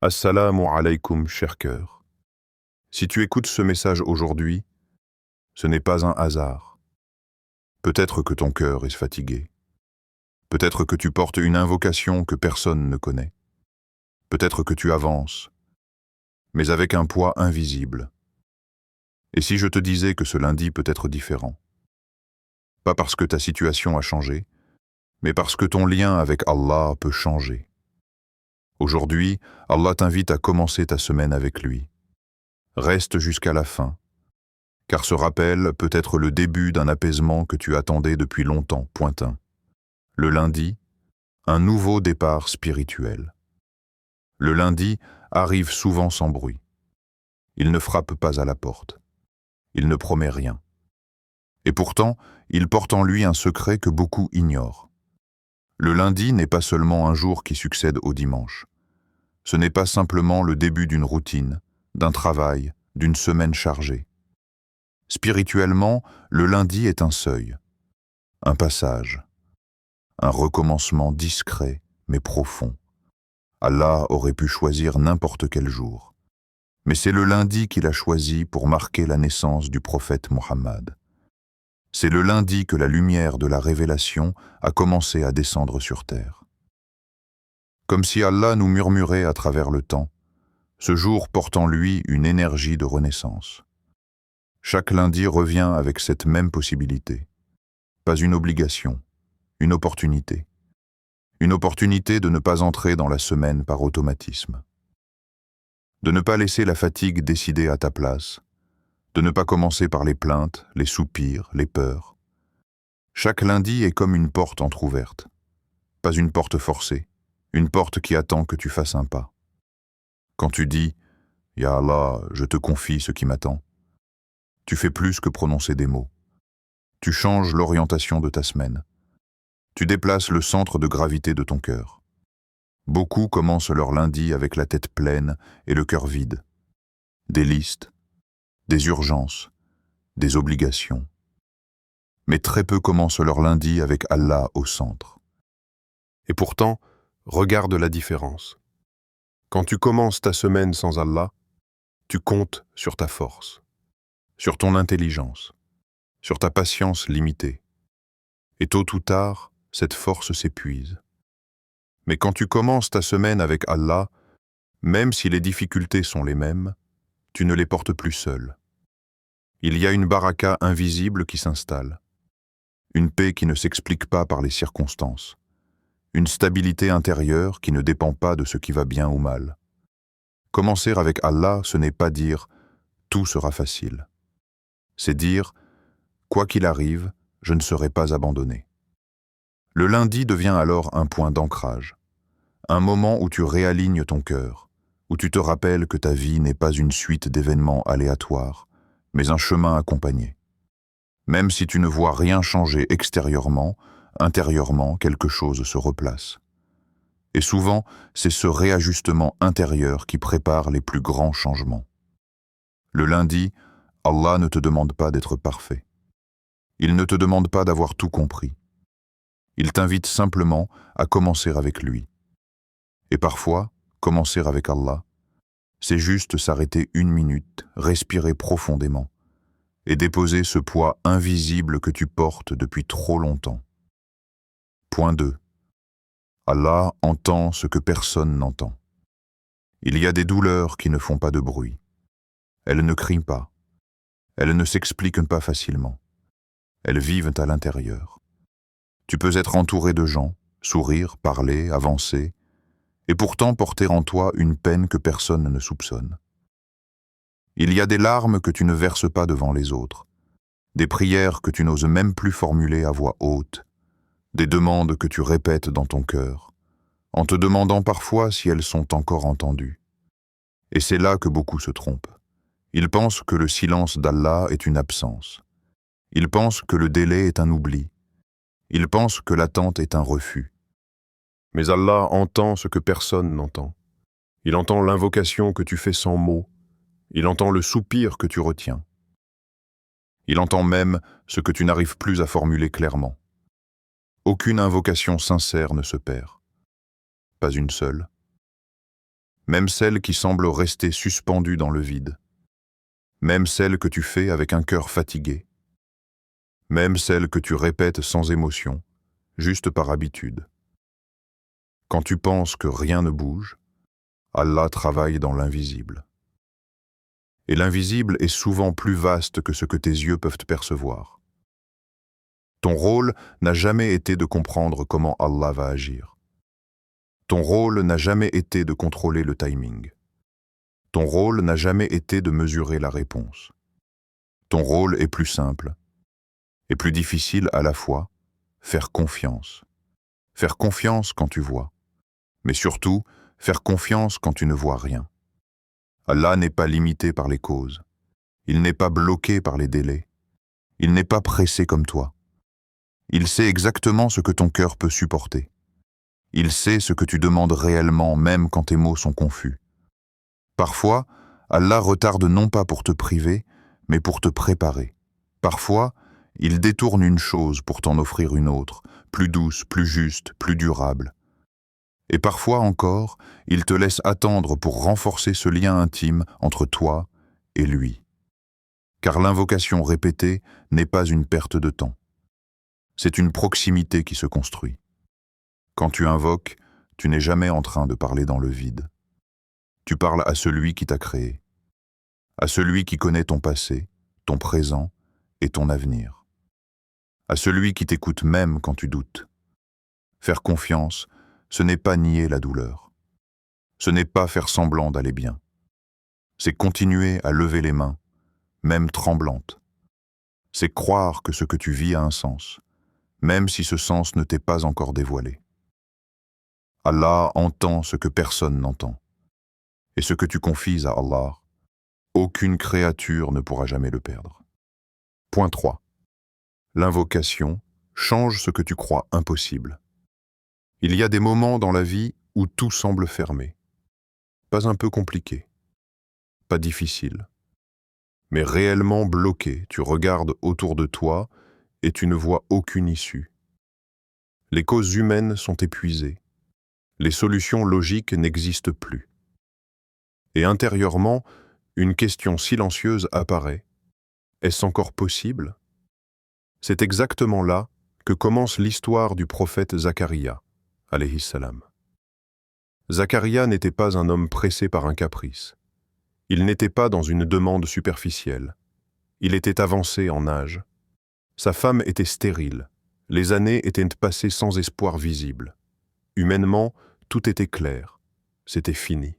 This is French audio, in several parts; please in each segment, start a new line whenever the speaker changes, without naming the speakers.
Assalamu alaykoum, cher cœur. Si tu écoutes ce message aujourd'hui, ce n'est pas un hasard. Peut-être que ton cœur est fatigué. Peut-être que tu portes une invocation que personne ne connaît. Peut-être que tu avances, mais avec un poids invisible. Et si je te disais que ce lundi peut être différent? Pas parce que ta situation a changé, mais parce que ton lien avec Allah peut changer. Aujourd'hui, Allah t'invite à commencer ta semaine avec lui. Reste jusqu'à la fin, car ce rappel peut être le début d'un apaisement que tu attendais depuis longtemps. Le lundi, un nouveau départ spirituel. Le lundi arrive souvent sans bruit. Il ne frappe pas à la porte. Il ne promet rien. Et pourtant, il porte en lui un secret que beaucoup ignorent. Le lundi n'est pas seulement un jour qui succède au dimanche. Ce n'est pas simplement le début d'une routine, d'un travail, d'une semaine chargée. Spirituellement, le lundi est un seuil, un passage, un recommencement discret mais profond. Allah aurait pu choisir n'importe quel jour, mais c'est le lundi qu'il a choisi pour marquer la naissance du prophète Mohammed. C'est le lundi que la lumière de la révélation a commencé à descendre sur terre. Comme si Allah nous murmurait à travers le temps, ce jour porte en lui une énergie de renaissance. Chaque lundi revient avec cette même possibilité. Pas une obligation, une opportunité. Une opportunité de ne pas entrer dans la semaine par automatisme. De ne pas laisser la fatigue décider à ta place. De ne pas commencer par les plaintes, les soupirs, les peurs. Chaque lundi est comme une porte entr'ouverte. Pas une porte forcée, une porte qui attend que tu fasses un pas. Quand tu dis « Ya Allah, je te confie ce qui m'attend », tu fais plus que prononcer des mots. Tu changes l'orientation de ta semaine. Tu déplaces le centre de gravité de ton cœur. Beaucoup commencent leur lundi avec la tête pleine et le cœur vide. Des listes, des urgences, des obligations. Mais très peu commencent leur lundi avec Allah au centre. Et pourtant, regarde la différence. Quand tu commences ta semaine sans Allah, tu comptes sur ta force, sur ton intelligence, sur ta patience limitée. Et tôt ou tard, cette force s'épuise. Mais quand tu commences ta semaine avec Allah, même si les difficultés sont les mêmes, tu ne les portes plus seul. Il y a une baraka invisible qui s'installe, une paix qui ne s'explique pas par les circonstances, une stabilité intérieure qui ne dépend pas de ce qui va bien ou mal. Commencer avec Allah, ce n'est pas dire « tout sera facile ». C'est dire « quoi qu'il arrive, je ne serai pas abandonné ». Le lundi devient alors un point d'ancrage, un moment où tu réalignes ton cœur, où tu te rappelles que ta vie n'est pas une suite d'événements aléatoires, mais un chemin accompagné. Même si tu ne vois rien changer extérieurement, intérieurement, quelque chose se replace. Et souvent, c'est ce réajustement intérieur qui prépare les plus grands changements. Le lundi, Allah ne te demande pas d'être parfait. Il ne te demande pas d'avoir tout compris. Il t'invite simplement à commencer avec lui. Et parfois, commencer avec Allah, c'est juste s'arrêter une minute, respirer profondément et déposer ce poids invisible que tu portes depuis trop longtemps. Point 2. Allah entend ce que personne n'entend. Il y a des douleurs qui ne font pas de bruit. Elles ne crient pas. Elles ne s'expliquent pas facilement. Elles vivent à l'intérieur. Tu peux être entouré de gens, sourire, parler, avancer, et pourtant porter en toi une peine que personne ne soupçonne. Il y a des larmes que tu ne verses pas devant les autres, des prières que tu n'oses même plus formuler à voix haute, des demandes que tu répètes dans ton cœur, en te demandant parfois si elles sont encore entendues. Et c'est là que beaucoup se trompent. Ils pensent que le silence d'Allah est une absence. Ils pensent que le délai est un oubli. Ils pensent que l'attente est un refus. Mais Allah entend ce que personne n'entend. Il entend l'invocation que tu fais sans mots. Il entend le soupir que tu retiens. Il entend même ce que tu n'arrives plus à formuler clairement. Aucune invocation sincère ne se perd. Pas une seule. même celles qui semblent rester suspendues dans le vide, même celles que tu fais avec un cœur fatigué, même celles que tu répètes sans émotion, juste par habitude. Quand tu penses que rien ne bouge, Allah travaille dans l'invisible. Et l'invisible est souvent plus vaste que ce que tes yeux peuvent percevoir. Ton rôle n'a jamais été de comprendre comment Allah va agir. Ton rôle n'a jamais été de contrôler le timing. Ton rôle n'a jamais été de mesurer la réponse. Ton rôle est plus simple et plus difficile à la fois, faire confiance. Faire confiance quand tu vois, mais surtout, faire confiance quand tu ne vois rien. Allah n'est pas limité par les causes. Il n'est pas bloqué par les délais. Il n'est pas pressé comme toi. Il sait exactement ce que ton cœur peut supporter. Il sait ce que tu demandes réellement, même quand tes mots sont confus. Parfois, Allah retarde non pas pour te priver, mais pour te préparer. Parfois, il détourne une chose pour t'en offrir une autre, plus douce, plus juste, plus durable. Et parfois encore, il te laisse attendre pour renforcer ce lien intime entre toi et lui. Car l'invocation répétée n'est pas une perte de temps. C'est une proximité qui se construit. Quand tu invoques, tu n'es jamais en train de parler dans le vide. Tu parles à celui qui t'a créé, à celui qui connaît ton passé, ton présent et ton avenir, à celui qui t'écoute même quand tu doutes. Faire confiance, ce n'est pas nier la douleur. Ce n'est pas faire semblant d'aller bien. C'est continuer à lever les mains, même tremblantes. C'est croire que ce que tu vis a un sens, même si ce sens ne t'est pas encore dévoilé. Allah entend ce que personne n'entend. Et ce que tu confies à Allah, aucune créature ne pourra jamais le perdre. Point 3. L'invocation change ce que tu crois impossible. Il y a des moments dans la vie où tout semble fermé. Pas un peu compliqué, pas difficile, mais réellement bloqué. Tu regardes autour de toi et tu ne vois aucune issue. Les causes humaines sont épuisées. Les solutions logiques n'existent plus. Et intérieurement, une question silencieuse apparaît. Est-ce encore possible? C'est exactement là que commence l'histoire du prophète Zacharia, alayhi salam. Zacharia n'était pas un homme pressé par un caprice. Il n'était pas dans une demande superficielle. Il était avancé en âge. Sa femme était stérile. Les années étaient passées sans espoir visible. Humainement, tout était clair. C'était fini.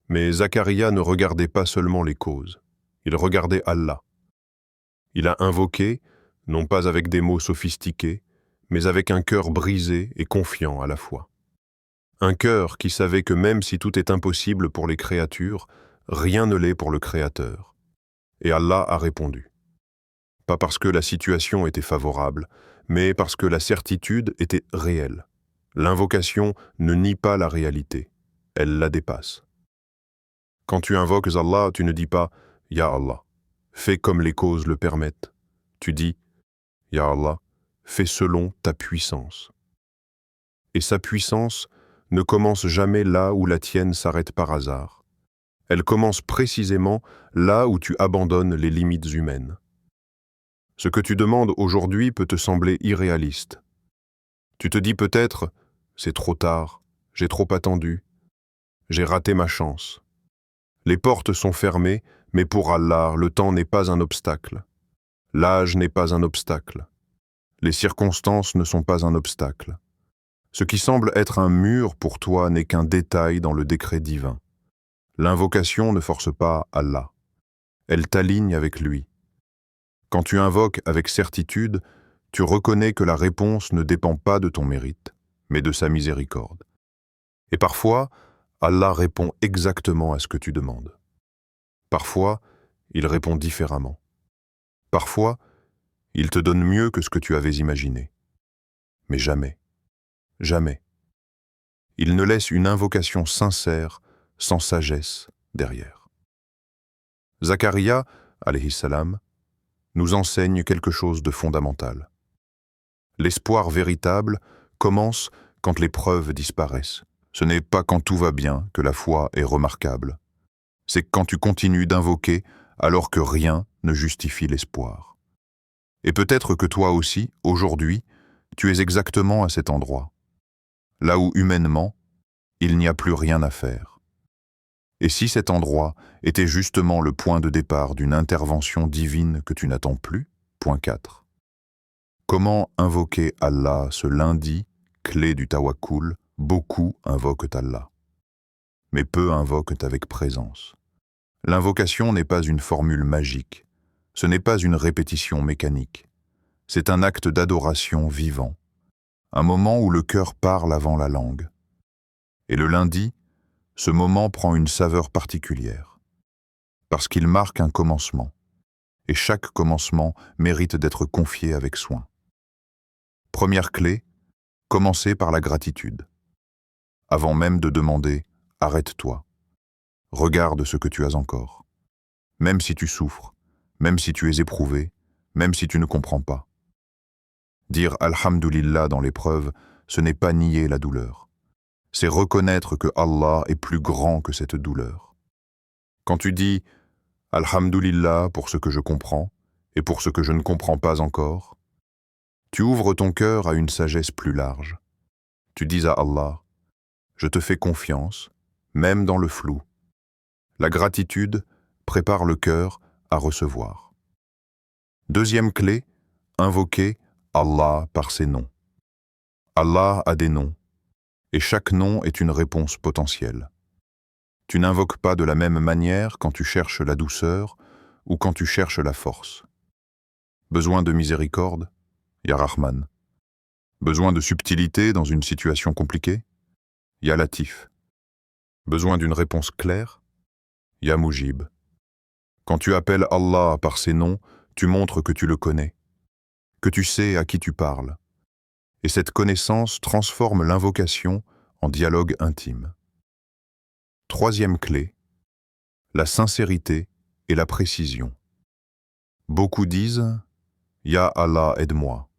Mais Zacharia ne regardait pas seulement les causes. Il regardait Allah. Il a invoqué, non pas avec des mots sophistiqués, mais avec un cœur brisé et confiant à la fois. Un cœur qui savait que même si tout est impossible pour les créatures, rien ne l'est pour le Créateur. Et Allah a répondu. Pas parce que la situation était favorable, mais parce que la certitude était réelle. L'invocation ne nie pas la réalité, elle la dépasse. Quand tu invoques Allah, tu ne dis pas « Ya Allah, fais comme les causes le permettent ». Tu dis « Ya Allah, fais selon ta puissance ». Et sa puissance ne commence jamais là où la tienne s'arrête par hasard. Elle commence précisément là où tu abandonnes les limites humaines. Ce que tu demandes aujourd'hui peut te sembler irréaliste. Tu te dis peut-être « c'est trop tard, j'ai trop attendu, j'ai raté ma chance ». Les portes sont fermées, mais pour Allah, le temps n'est pas un obstacle. L'âge n'est pas un obstacle. Les circonstances ne sont pas un obstacle. Ce qui semble être un mur pour toi n'est qu'un détail dans le décret divin. L'invocation ne force pas Allah. Elle t'aligne avec lui. Quand tu invoques avec certitude, tu reconnais que la réponse ne dépend pas de ton mérite, mais de sa miséricorde. Et parfois, Allah répond exactement à ce que tu demandes. Parfois, il répond différemment. Parfois, il te donne mieux que ce que tu avais imaginé. Mais jamais, jamais. Il ne laisse une invocation sincère, sans sagesse, derrière. Zacharia, alayhi salam, nous enseigne quelque chose de fondamental. L'espoir véritable commence quand les preuves disparaissent. Ce n'est pas quand tout va bien que la foi est remarquable. C'est quand tu continues d'invoquer alors que rien ne justifie l'espoir. Et peut-être que toi aussi, aujourd'hui, tu es exactement à cet endroit, là où humainement, il n'y a plus rien à faire. Et si cet endroit était justement le point de départ d'une intervention divine que tu n'attends plus? Point 4. Comment invoquer Allah ce lundi, clé du tawakkul? Beaucoup invoquent Allah, mais peu invoquent avec présence. L'invocation n'est pas une formule magique, ce n'est pas une répétition mécanique. C'est un acte d'adoration vivant, un moment où le cœur parle avant la langue. Et le lundi, ce moment prend une saveur particulière, parce qu'il marque un commencement, et chaque commencement mérite d'être confié avec soin. Première clé, commencer par la gratitude. Avant même de demander, arrête-toi. Regarde ce que tu as encore. Même si tu souffres, même si tu es éprouvé, même si tu ne comprends pas. Dire Alhamdulillah dans l'épreuve, ce n'est pas nier la douleur. C'est reconnaître que Allah est plus grand que cette douleur. Quand tu dis Alhamdulillah pour ce que je comprends et pour ce que je ne comprends pas encore, tu ouvres ton cœur à une sagesse plus large. Tu dis à Allah, je te fais confiance, même dans le flou. La gratitude prépare le cœur à recevoir. Deuxième clé, invoquer Allah par ses noms. Allah a des noms, et chaque nom est une réponse potentielle. Tu n'invoques pas de la même manière quand tu cherches la douceur ou quand tu cherches la force. Besoin de miséricorde? Ya Rahman. Besoin de subtilité dans une situation compliquée? Ya Latif. Besoin d'une réponse claire? Ya Mujib. Quand tu appelles Allah par ses noms, tu montres que tu le connais, que tu sais à qui tu parles. Et cette connaissance transforme l'invocation en dialogue intime. Troisième clé, la sincérité et la précision. Beaucoup disent « Ya Allah, aide-moi »,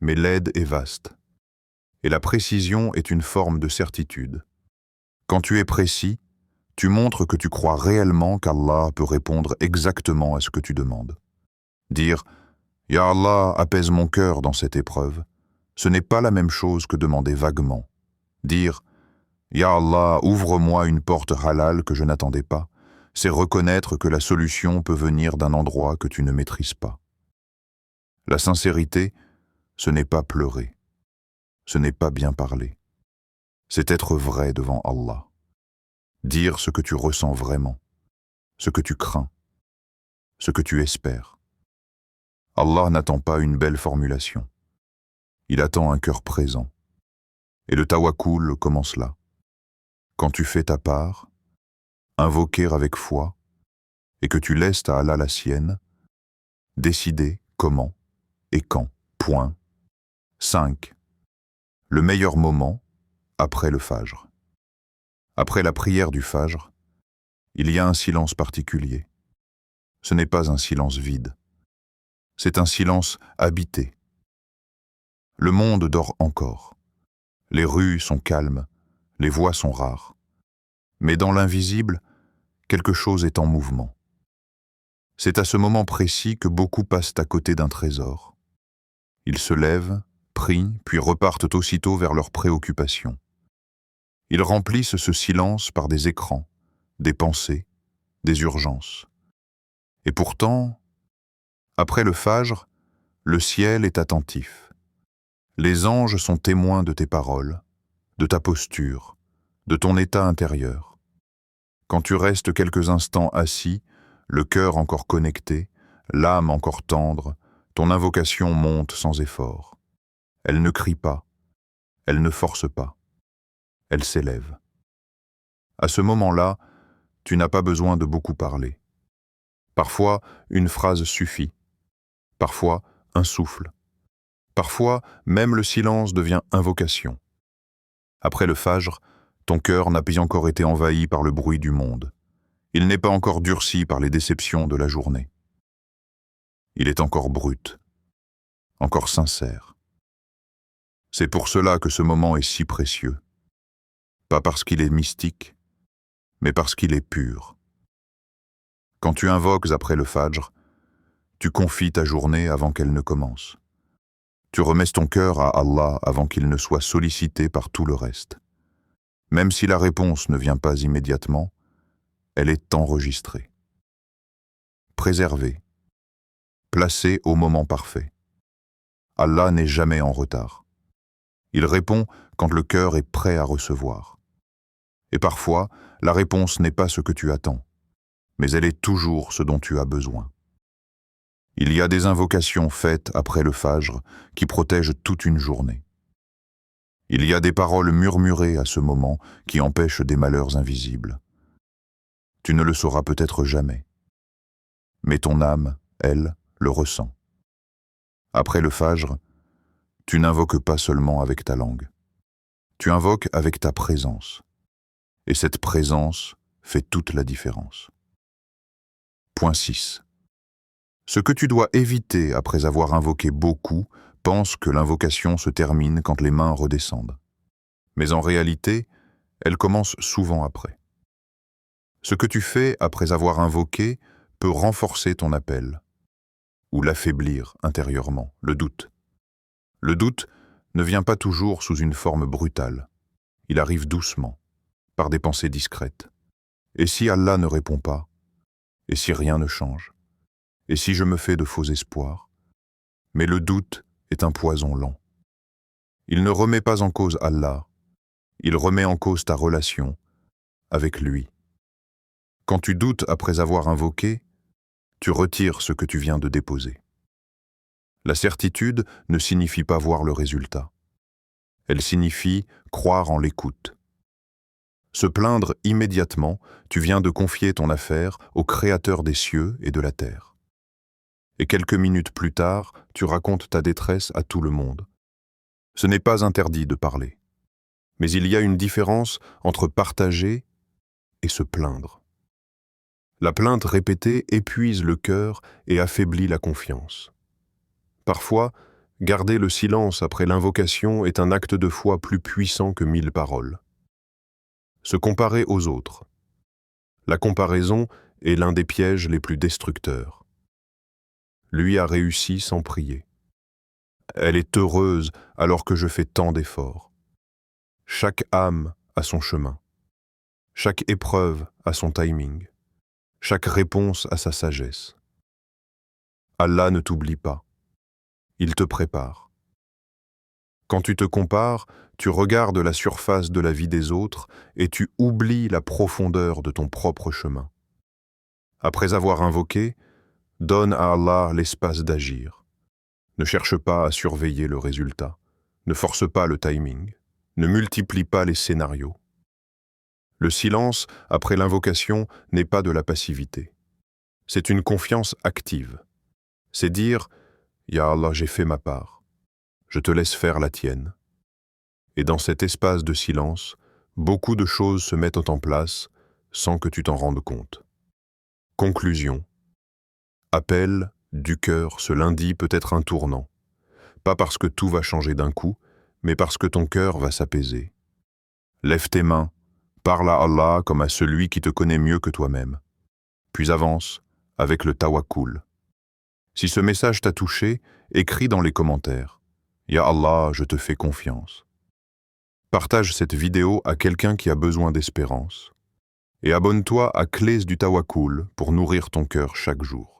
mais l'aide est vaste. Et la précision est une forme de certitude. Quand tu es précis, tu montres que tu crois réellement qu'Allah peut répondre exactement à ce que tu demandes. Dire « Ya Allah, apaise mon cœur dans cette épreuve », ce n'est pas la même chose que demander vaguement. Dire « Ya Allah, ouvre-moi une porte halal que je n'attendais pas », c'est reconnaître que la solution peut venir d'un endroit que tu ne maîtrises pas. La sincérité, ce n'est pas pleurer, ce n'est pas bien parler. C'est être vrai devant Allah. Dire ce que tu ressens vraiment, ce que tu crains, ce que tu espères. Allah n'attend pas une belle formulation. Il attend un cœur présent. Et le tawakkul commence là. Quand tu fais ta part, invoquer avec foi, et que tu laisses à Allah la sienne, décider comment et quand. Point. 5. Le meilleur moment après le Fajr. Après la prière du Fajr, il y a un silence particulier. Ce n'est pas un silence vide. C'est un silence habité. Le monde dort encore. Les rues sont calmes, les voix sont rares. Mais dans l'invisible, quelque chose est en mouvement. C'est à ce moment précis que beaucoup passent à côté d'un trésor. Ils se lèvent, prient, puis repartent aussitôt vers leurs préoccupations. Ils remplissent ce silence par des écrans, des pensées, des urgences. Et pourtant, après le Fajr, le ciel est attentif. Les anges sont témoins de tes paroles, de ta posture, de ton état intérieur. Quand tu restes quelques instants assis, le cœur encore connecté, l'âme encore tendre, ton invocation monte sans effort. Elle ne crie pas, elle ne force pas, elle s'élève. À ce moment-là, tu n'as pas besoin de beaucoup parler. Parfois, une phrase suffit. Parfois, un souffle. Parfois, même le silence devient invocation. Après le Fajr, ton cœur n'a pas encore été envahi par le bruit du monde. Il n'est pas encore durci par les déceptions de la journée. Il est encore brut, encore sincère. C'est pour cela que ce moment est si précieux. pas parce qu'il est mystique, mais parce qu'il est pur. Quand tu invoques après le Fajr, tu confies ta journée avant qu'elle ne commence. Tu remets ton cœur à Allah avant qu'il ne soit sollicité par tout le reste. Même si la réponse ne vient pas immédiatement, elle est enregistrée. Préservée, placée au moment parfait. Allah n'est jamais en retard. Il répond quand le cœur est prêt à recevoir. Et parfois, la réponse n'est pas ce que tu attends, mais elle est toujours ce dont tu as besoin. Il y a des invocations faites après le Fajr qui protègent toute une journée. Il y a des paroles murmurées à ce moment qui empêchent des malheurs invisibles. Tu ne le sauras peut-être jamais, mais ton âme, elle, le ressent. Après le Fajr, tu n'invoques pas seulement avec ta langue. Tu invoques avec ta présence. Et cette présence fait toute la différence. Point 6. Ce que tu dois éviter après avoir invoqué beaucoup, pense que l'invocation se termine quand les mains redescendent. Mais en réalité, elle commence souvent après. Ce que tu fais après avoir invoqué peut renforcer ton appel, ou l'affaiblir intérieurement, le doute. Le doute ne vient pas toujours sous une forme brutale. Il arrive doucement, par des pensées discrètes. Et si Allah ne répond pas? Et si rien ne change? Et si je me fais de faux espoirs? Mais le doute est un poison lent. Il ne remet pas en cause Allah, il remet en cause ta relation avec lui. Quand tu doutes après avoir invoqué, tu retires ce que tu viens de déposer. La certitude ne signifie pas voir le résultat. Elle signifie croire en l'écoute. Se plaindre immédiatement, tu viens de confier ton affaire au Créateur des cieux et de la terre. Et quelques minutes plus tard, tu racontes ta détresse à tout le monde. Ce n'est pas interdit de parler. Mais il y a une différence entre partager et se plaindre. La plainte répétée épuise le cœur et affaiblit la confiance. Parfois, garder le silence après l'invocation est un acte de foi plus puissant que 1000 paroles. Se comparer aux autres. La comparaison est l'un des pièges les plus destructeurs. Lui a réussi sans prier. Elle est heureuse alors que je fais tant d'efforts. Chaque âme a son chemin. Chaque épreuve a son timing. Chaque réponse a sa sagesse. Allah ne t'oublie pas. Il te prépare. Quand tu te compares, tu regardes la surface de la vie des autres et tu oublies la profondeur de ton propre chemin. Après avoir invoqué, donne à Allah l'espace d'agir. Ne cherche pas à surveiller le résultat. Ne force pas le timing. Ne multiplie pas les scénarios. Le silence, après l'invocation, n'est pas de la passivité. C'est une confiance active. C'est dire « Ya Allah, j'ai fait ma part. Je te laisse faire la tienne. » Et dans cet espace de silence, beaucoup de choses se mettent en place sans que tu t'en rendes compte. Conclusion. Appel du cœur ce lundi peut être un tournant. Pas parce que tout va changer d'un coup, mais parce que ton cœur va s'apaiser. Lève tes mains, parle à Allah comme à celui qui te connaît mieux que toi-même. Puis avance avec le tawakkul. Si ce message t'a touché, écris dans les commentaires. Ya Allah, je te fais confiance. Partage cette vidéo à quelqu'un qui a besoin d'espérance. Et abonne-toi à Clés du Tawakkul pour nourrir ton cœur chaque jour.